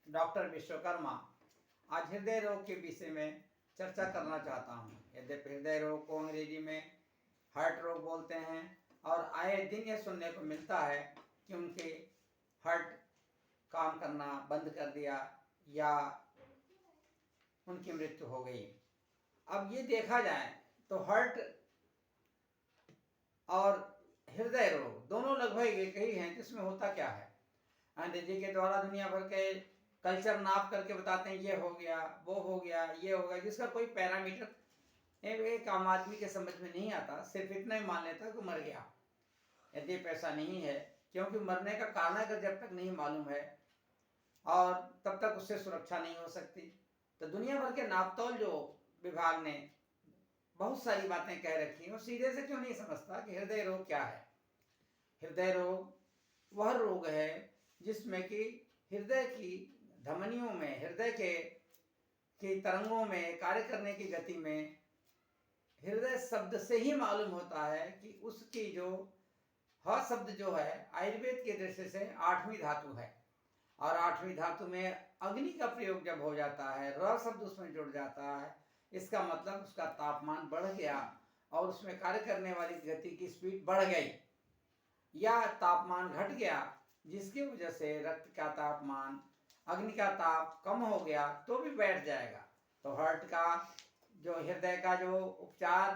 Doctor Vishwakarma. आज हृदय रोग के विषय में चर्चा करना चाहता हूँ। यद्यपि हृदय रोग को अंग्रेजी में हार्ट रोग बोलते हैं और आए दिन यह सुनने को मिलता है कि उनके हार्ट काम करना बंद कर दिया या उनकी मृत्यु हो गई। अब ये देखा जाए तो हार्ट और हृदय रोग दोनों लगभग एक ही हैं। जिसमें होता क्या है, अंग्रेजी के द्वारा दुनिया भर के कल्चर नाप करके बताते हैं ये हो गया, वो हो गया, ये हो गया, जिसका कोई पैरामीटर एक आम आदमी के समझ में नहीं आता। सिर्फ इतना ही मान लेता कि मर गया। यदि ऐसा नहीं है, क्योंकि मरने का कारण अगर जब तक नहीं मालूम है और तब तक उससे सुरक्षा नहीं हो सकती। तो दुनिया भर के नापतोल जो विभाग ने बहुत सारी बातें कह रखी हैं, वो सीधे से क्यों नहीं समझता कि हृदय रोग क्या है। हृदय रोग वह रोग है जिसमें कि हृदय की धमनियों में, हृदय की तरंगों में, कार्य करने की गति में हृदय शब्द से ही मालूम होता है कि उसकी जो ह शब्द जो है आयुर्वेद के दृष्टि से 8वीं धातु है। और 8वीं धातु में अग्नि का प्रयोग जब हो जाता है, र शब्द उसमें जुड़ जाता है, इसका मतलब उसका तापमान बढ़ गया और उसमें कार्य करने वाली गति की स्पीड बढ़ गई, या तापमान घट गया जिसकी वजह से रक्त का तापमान, अग्नि का ताप कम हो गया तो भी बैठ जाएगा। तो हार्ट का जो हृदय का जो उपचार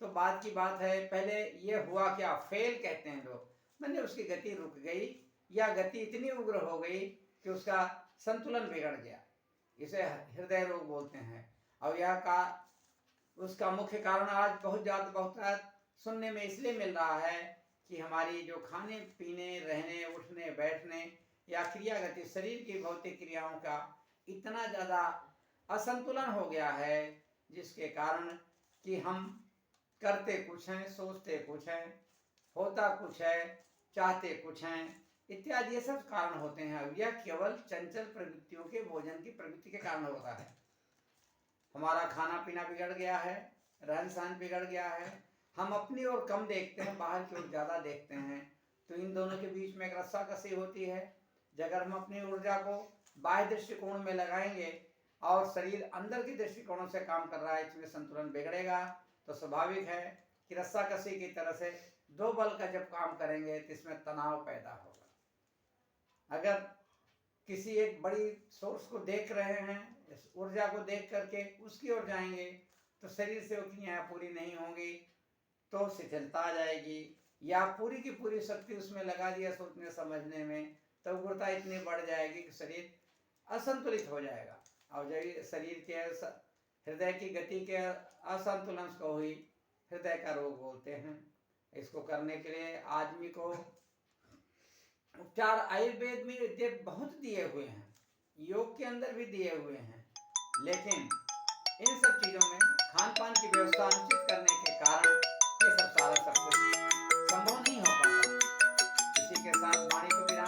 तो बाद की बात है। पहले ये हुआ क्या, फेल कहते हैं लोग, मैंने उसकी गति रुक गई या गति इतनी उग्र हो गई कि उसका संतुलन बिगड़ गया, इसे हृदय रोग बोलते हैं। और यह का उसका मुख्य कारण आज बहुत सुनने में इसलिए मिल रहा है कि हमारी जो खाने पीने, रहने, उठने, बैठने या क्रिया गति, शरीर की भौतिक क्रियाओं का इतना ज़्यादा असंतुलन हो गया है, जिसके कारण कि हम करते कुछ हैं, सोचते कुछ हैं, होता कुछ है, चाहते कुछ हैं इत्यादि, ये सब कारण होते हैं। यह केवल चंचल प्रवृत्तियों के, भोजन की प्रवृत्ति के कारण होता है। हमारा खाना पीना बिगड़ गया है, रहन सहन बिगड़ गया है, हम अपनी ओर कम देखते हैं, बाहर की ओर ज़्यादा देखते हैं। तो इन दोनों के बीच में एक रस्साकसी होती है। अगर हम अपनी ऊर्जा को बाह्य दृष्टिकोण में लगाएंगे और शरीर अंदर की दृष्टिकोणों से काम कर रहा है, इसमें संतुलन बिगड़ेगा। तो स्वाभाविक है कि रस्साकसी की तरह से दो बल का जब काम करेंगे तो इसमें तनाव पैदा होगा। अगर किसी एक बड़ी सोर्स को देख रहे हैं, इस ऊर्जा को देख करके उसकी ओर जाएंगे तो शरीर से वो क्रियाएं पूरी नहीं होंगी, तो शिथिलता आ जाएगी, या पूरी की पूरी शक्ति उसमें लगा दिया सोचने समझने में, तो उग्रता इतनी बढ़ जाएगी कि शरीर असंतुलित हो जाएगा। और जब शरीर के हृदय की गति के असंतुलन को ही हृदय का रोग बोलते हैं। इसको करने के लिए आदमी को उपचार आयुर्वेद में बहुत दिए हुए हैं, योग के अंदर भी दिए हुए हैं, लेकिन इन सब चीज़ों में खान पान की व्यवस्था अनुचित करने के कारण ये सब सारा सब कुछ संभव नहीं हो पाता। इसी के साथ वाणी को विराम